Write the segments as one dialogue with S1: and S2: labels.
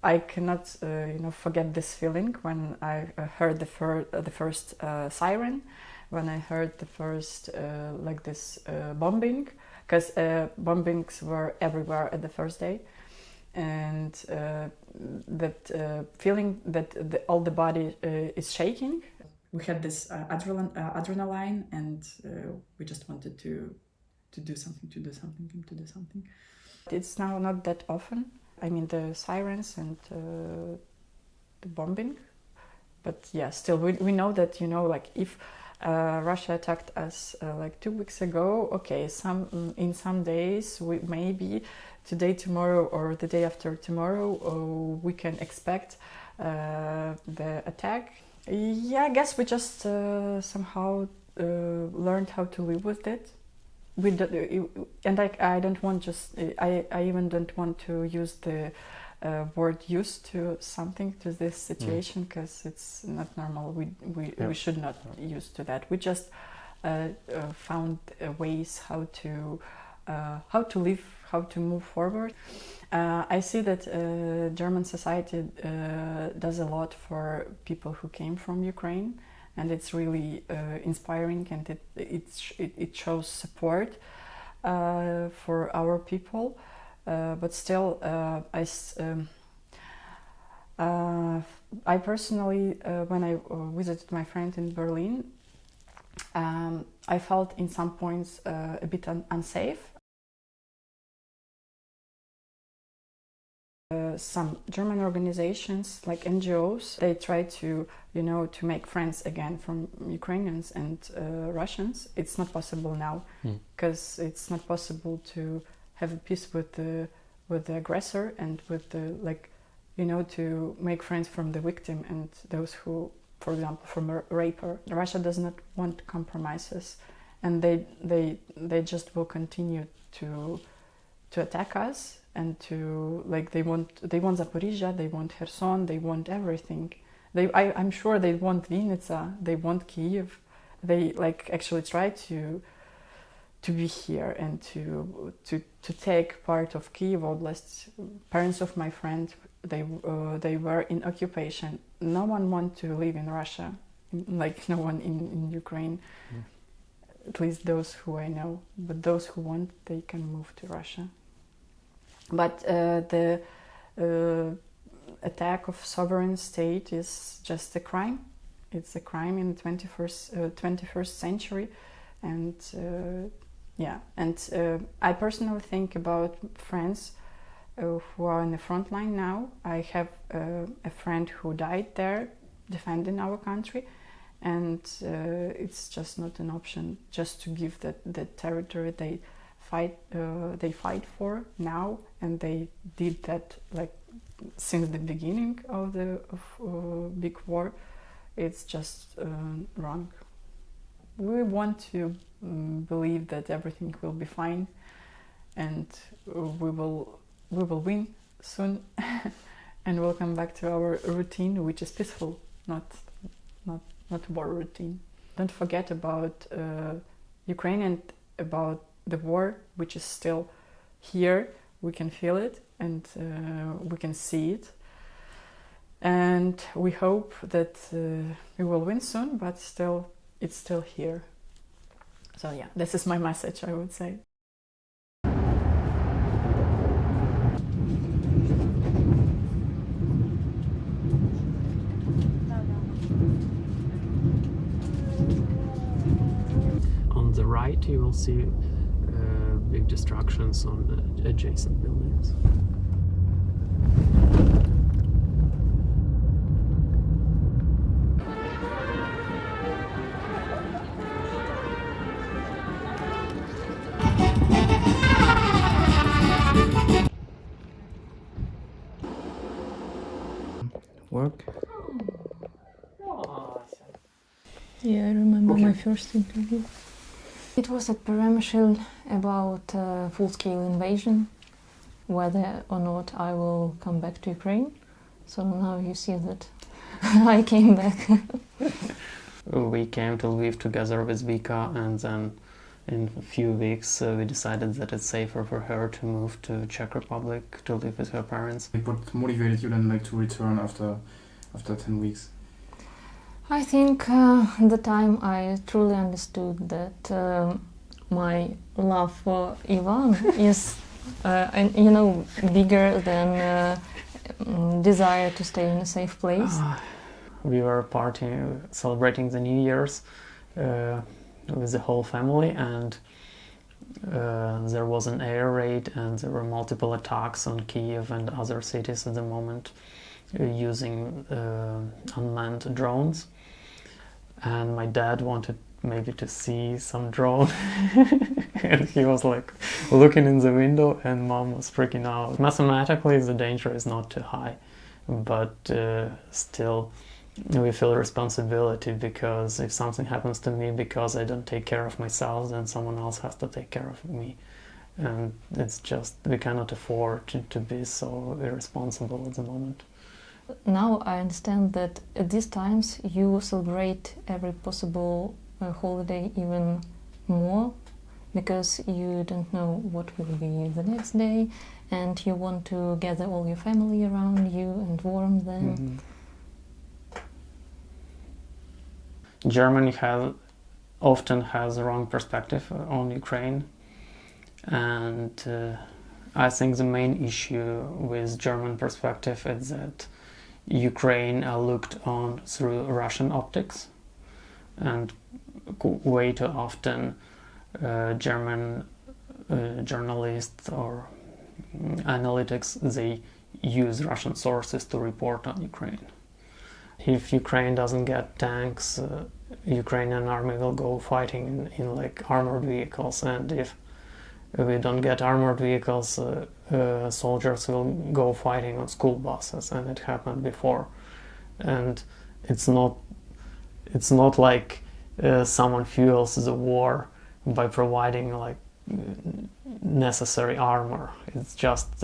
S1: I cannot, forget this feeling when I heard the first siren, when I heard the first bombing, because bombings were everywhere at the first day, and that feeling that all the body is shaking. We had this adrenaline, and we just wanted to do something. It's now not that often. I mean, the sirens and the bombing, but yeah, still we know that, if Russia attacked us 2 weeks ago, okay, in some days, we maybe today, tomorrow, or the day after tomorrow, we can expect the attack. Yeah, I guess we just somehow learned how to live with it. And I don't want I even don't want to use the word used to something, to this situation, because it's not normal. We should not use to that. We just found ways how to live, how to move forward. I see that German society does a lot for people who came from Ukraine, and it's really inspiring, and it shows support for our people. But still, I personally, when I visited my friend in Berlin, I felt in some points a bit unsafe. Some German organizations, like NGOs, they try to make friends again from Ukrainians and Russians. It's not possible now, because it's not possible to have a peace with the aggressor, and with to make friends from the victim and those who, for example, from a raper. Russia does not want compromises, and they just will continue to attack us. And they want Zaporizhia, they want Kherson, they want everything. I'm sure they want Vinnytsia, they want Kyiv. They actually try to be here and to take part of Kyiv Oblast. Parents of my friend, they were in occupation. No one wants to live in Russia, no one in Ukraine. At least those who I know. But those who want, they can move to Russia. But the attack of sovereign state is just a crime. It's a crime in the 21st century, and I personally think about friends who are in the front line now. I have a friend who died there defending our country, and it's just not an option just to give that territory they fight for now, and they did that since the beginning of the big war. It's just wrong. We want to believe that everything will be fine, and we will win soon, and we'll come back to our routine, which is peaceful, not war routine. Don't forget about Ukraine and about the war, which is still here. We can feel it, and we can see it, and we hope that we will win soon, but still it's still here. So yeah, this is my message, I would say.
S2: On the right you will see big destructions on the adjacent buildings. Work?
S3: Yeah, I remember my first interview. It was at Peremishil about full-scale invasion, whether or not I will come back to Ukraine. So now you see that I came back.
S2: We came to Lviv together with Vika, and then in a few weeks we decided that it's safer for her to move to Czech Republic to live with her parents.
S4: What motivated you then to return after 10 weeks?
S3: I think at the time I truly understood that my love for Ivan is, bigger than desire to stay in a safe place.
S2: We were partying, celebrating the New Year's with the whole family, and there was an air raid and there were multiple attacks on Kyiv and other cities at the moment using unmanned drones. And my dad wanted maybe to see some drone and he was like looking in the window and mom was freaking out. Mathematically the danger is not too high, but still we feel responsibility, because if something happens to me because I don't take care of myself, then someone else has to take care of me. And it's just, we cannot afford to be so irresponsible at the moment.
S3: Now I understand that at these times you celebrate every possible holiday even more, because you don't know what will be the next day and you want to gather all your family around you and warm them.
S2: Mm-hmm. Germany often has a wrong perspective on Ukraine, and I think the main issue with German perspective is that Ukraine are looked on through Russian optics, and way too often German journalists or analytics, they use Russian sources to report on Ukraine. If Ukraine doesn't get tanks, Ukrainian army will go fighting in like armored vehicles, and if we don't get armored vehicles, soldiers will go fighting on school buses, and it happened before. And it's not like someone fuels the war by providing like necessary armor. It's just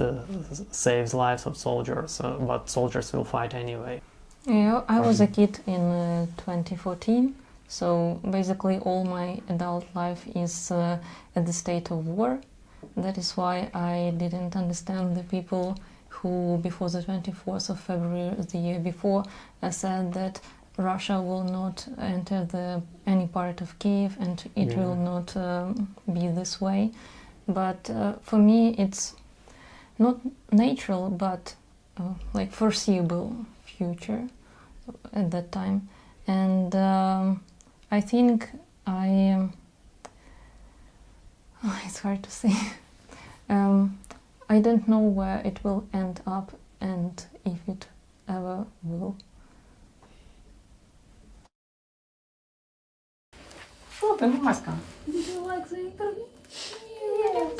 S2: saves lives of soldiers, but soldiers will fight anyway.
S3: Yeah, I was a kid in 2014, so basically all my adult life is at the state of war. That is why I didn't understand the people who, before the 24th of February the year before, said that Russia will not enter any part of Kyiv and it will not be this way. But for me it's not natural, but like foreseeable future at that time. And I think it's hard to say. I don't know where it will end up and if it ever will.
S1: Open the mask.
S5: Did you like the interview?
S3: Yes.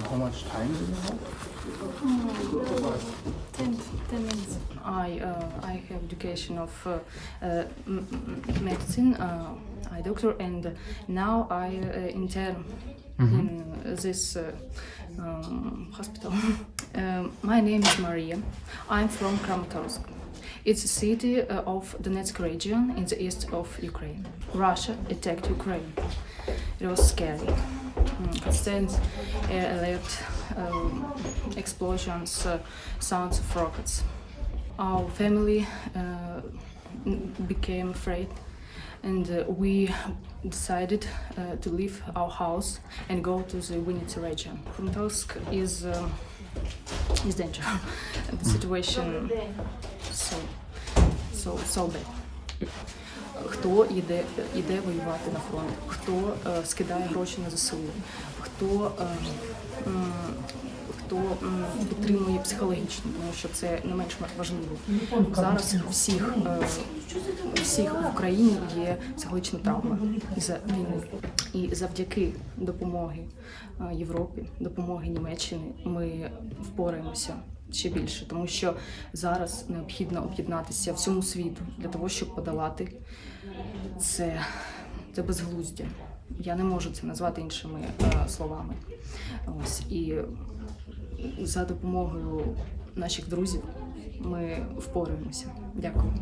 S4: How much time do you have?
S5: 10 minutes. I have education of medicine. I doctor, and now I intern in this hospital. My name is Maria. I'm from Kramatorsk. It's a city of Donetsk region in the east of Ukraine. Russia attacked Ukraine. It was scary. Constant air alert, explosions, sounds of rockets. Our family became afraid, and we decided to leave our house and go to the Vinnytsia region. Kramatorsk is danger. The situation so bad. Хто йде воювати на фронт, хто скидає гроші на ЗСУ, хто підтримує психологічно, тому що це не менш важливо. Зараз всіх в Україні є психологічна травма із-за війни. І завдяки допомоги Європі, допомоги Німеччини ми впораємося ще більше, тому що зараз необхідно об'єднатися всьому світу для того, щоб подолати це безглуздя. Я не можу це назвати іншими словами. Ось, і за допомогою наших друзів ми впораємося. Дякую.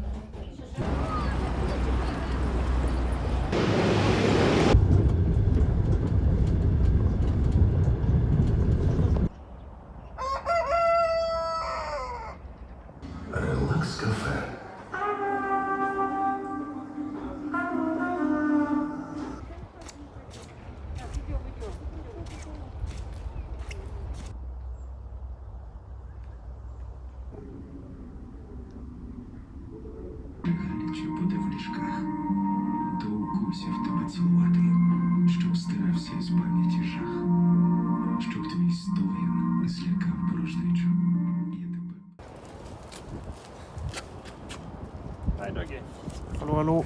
S6: Гаряче буде в ліжках, до укусів тебе цілуватиму, щоб стирався із пам'яті жах, щоб твій стогін злякав порожнечу. Я тебе...
S7: Hi, doggy.
S4: Hello, hello.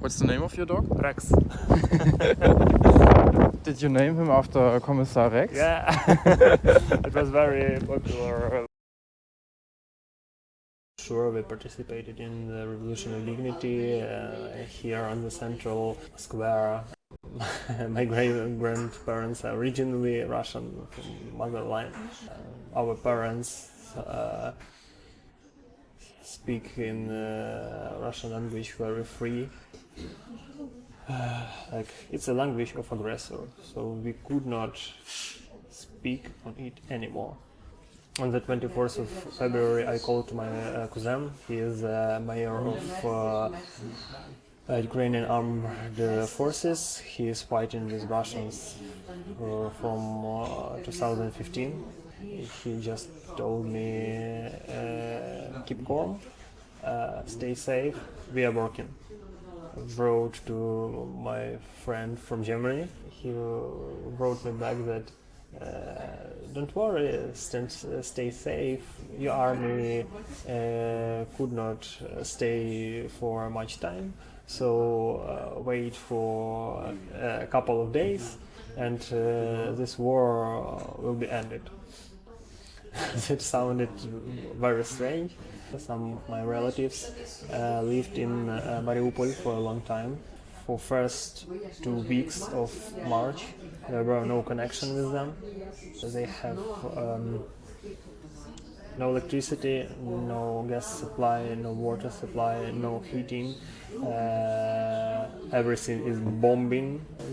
S4: What's the name of your dog?
S7: Rex.
S4: Did you name him after Kommissar Rex?
S7: Yeah, it was very popular. Sure, we participated in the Revolution of Dignity here on the central square. My grandparents are originally Russian from motherland. Our parents speak in Russian language very free. Like it's a language of aggressor, so we could not speak on it anymore. On the 24th of February, I called my cousin. He is mayor of Ukrainian armed forces. He is fighting with Russians from 2015. He just told me, keep calm, stay safe, we are working. Wrote to my friend from Germany. He wrote me back that don't worry, stay safe. Your army could not stay for much time, so wait for a couple of days and this war will be ended. That sounded very strange. Some of my relatives lived in Mariupol for a long time. For first 2 weeks of March, there were no connection with them. They have no electricity, no gas supply, no water supply, no heating. Everything is bombing.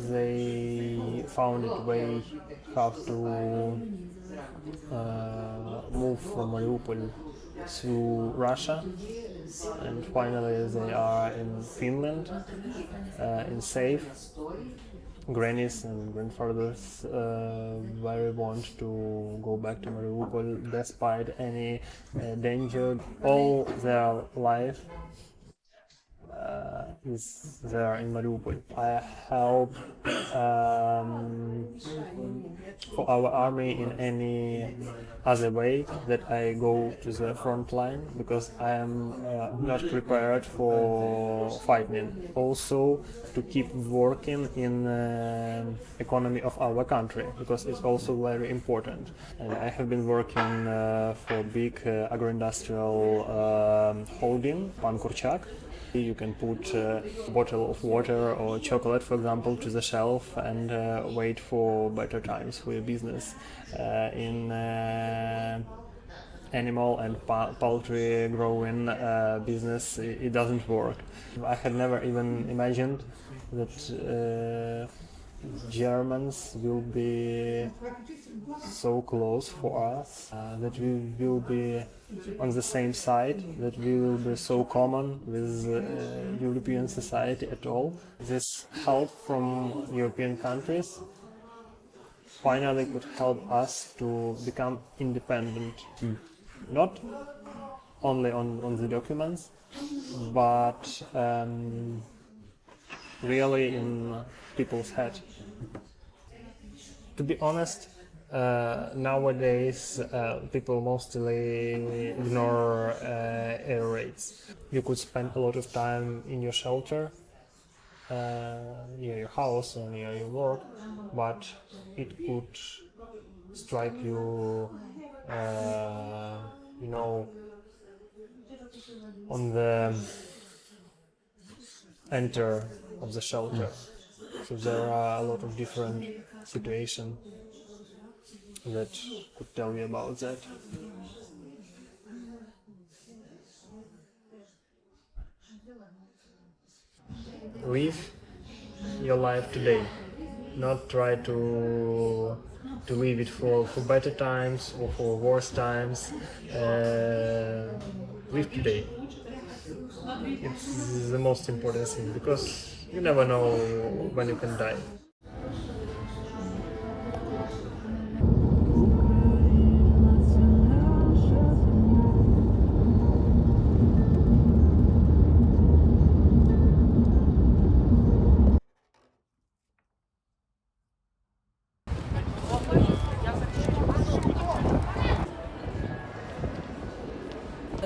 S7: They found a way how to move from Mariupol to Russia, and finally they are in Finland, in safe. Grannies and grandfathers very want to go back to Mariupol despite any danger. All their life is there in Mariupol. I help for our army in any other way that I go to the front line, because I am not prepared for fighting. Also to keep working in economy of our country, because it's also very important. And I have been working for big agro-industrial holding, Pan Kurchak. You can put a bottle of water or chocolate, for example, to the shelf and wait for better times for your business. In animal and poultry growing business, it doesn't work. I had never even imagined that Germans will be so close for us, that we will be on the same side, that we will be so common with European society at all. This help from European countries finally could help us to become independent, not only on the documents, but really in people's head. To be honest, nowadays people mostly ignore air raids. You could spend a lot of time in your shelter, near your house or near your work, but it could strike you, on the enter of the shelter. So there are a lot of different situations that could tell you about that. Live your life today. Not try to live it for better times or for worse times. Live today. It's the most important thing because you never know when you can die.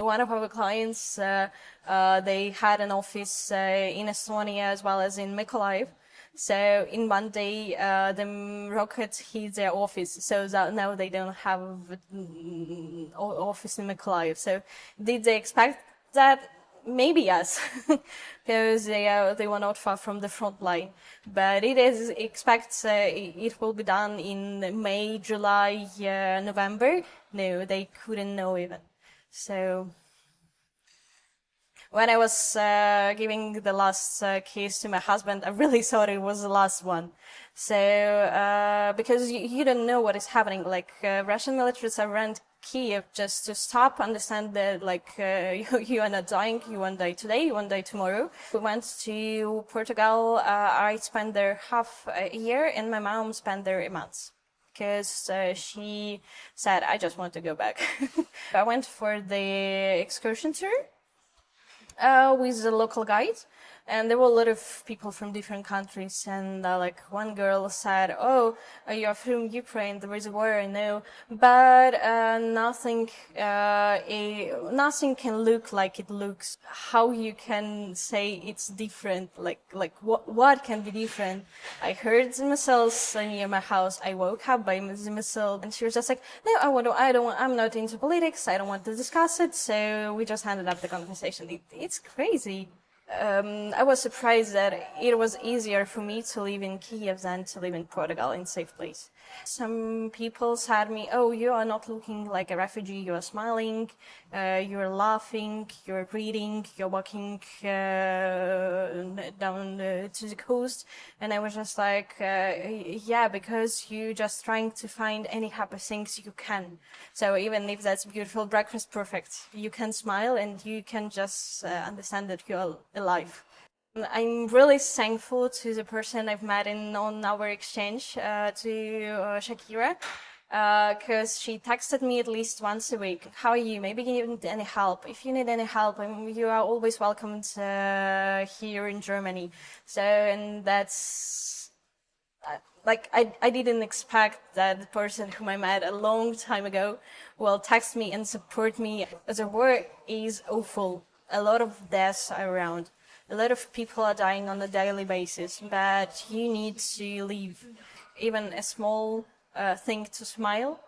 S8: One of our clients, they had an office in Estonia as well as in Mykolaiv. So in one day, the rocket hit their office. So that now they don't have office in Mykolaiv. So did they expect that? Maybe yes, because they were not far from the front line. But it is it will be done in May, July, November. No, they couldn't know even. So when I was giving the last kiss to my husband, I really thought it was the last one. So because you don't know what is happening, like Russian militaries around Kyiv just to stop, understand that like you are not dying, you won't die today, you won't die tomorrow. We went to Portugal. I spent there half a year, and my mom spent there a month. Because she said, I just want to go back. I went for the excursion tour with the local guide, and there were a lot of people from different countries. And like one girl said, "Oh, you're from Ukraine. There is a war, I know, but nothing can look like it looks. How you can say it's different? Like what can be different?" I heard the missiles near my house. I woke up by the missile, and she was just like, "No, I'm not into politics. I don't want to discuss it." So we just ended up the conversation. It's crazy. I was surprised that it was easier for me to live in Kyiv than to live in Portugal in a safe place. Some people said to me, "Oh, you are not looking like a refugee, you are smiling, you're laughing, you're reading, you're walking down to the coast." And I was just like, yeah, because you're just trying to find any happy things you can. So even if that's beautiful breakfast, perfect, you can smile and you can just understand that you're alive. I'm really thankful to the person I've met on our exchange, to Shakira, because she texted me at least once a week. "How are you? Maybe you need any help. If you need any help, you are always welcomed here in Germany." So, and that's like I didn't expect that the person whom I met a long time ago will text me and support me. The war is awful. A lot of deaths are around. A lot of people are dying on a daily basis, but you need to live. Even a small thing to smile,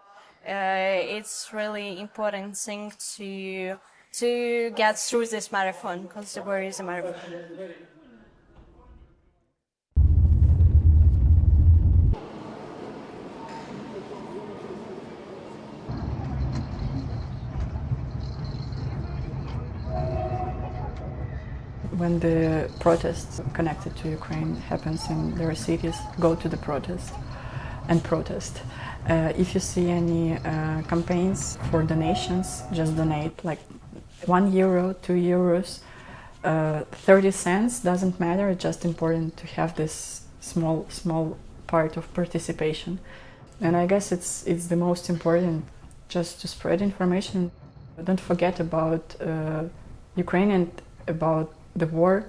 S8: it's really important thing to get through this marathon, because the war is a marathon.
S1: When the protests connected to Ukraine happens in their cities, go to the protest and protest. If you see any campaigns for donations, just donate, like €1, €2, 30 cents, doesn't matter. It's just important to have this small part of participation. And I guess it's the most important, just to spread information. Don't forget about Ukraine and about the war.